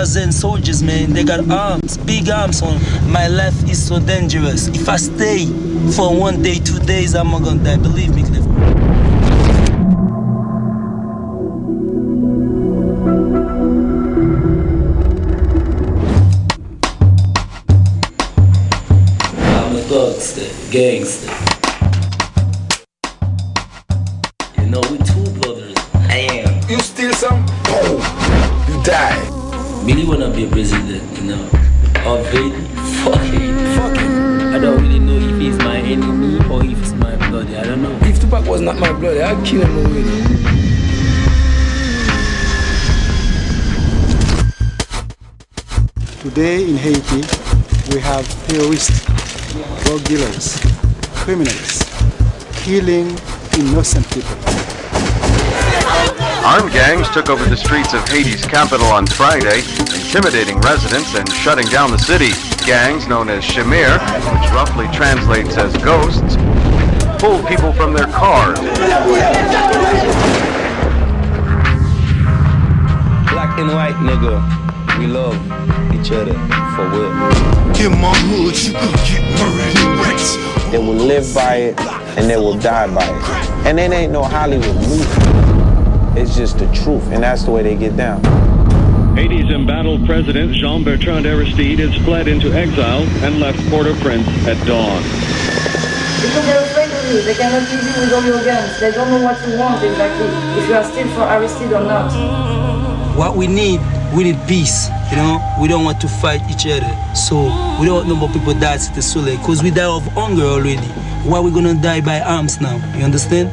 2,000 soldiers, man. They got arms, big arms on. My life is so dangerous. If I stay for 1 day, 2 days, I'm not gonna die. Believe me, Cliff. I'm a thugster, gangster. You know, we two brothers. I am. You steal some, boom, you die. Really wanna be a president, you know. Or fuck it. I don't really know if he's my enemy or if it's my bloody. I don't know. If Tupac was not my blood, I'd kill him already. Today in Haiti, we have terrorists, drug dealers, criminals, killing innocent people. Armed gangs took over the streets of Haiti's capital on Friday, intimidating residents and shutting down the city. Gangs known as Shamir, which roughly translates as ghosts, pulled people from their cars. Black and white, nigga, we love each other for real. In my hood, you could get murdered and wrecked. They will live by it and they will die by it. And it ain't no Hollywood movie. It's just the truth, and that's the way they get down. Haiti's embattled president, Jean-Bertrand Aristide, has fled into exile and left Port-au-Prince at dawn. Because they're afraid of you. They cannot kill you with all your guns. They don't know what you want exactly, if you are still for Aristide or not. What we need peace, you know? We don't want to fight each other. So we don't want no more people die at the Soleil, because we die of hunger already. Why are we gonna die by arms now? You understand?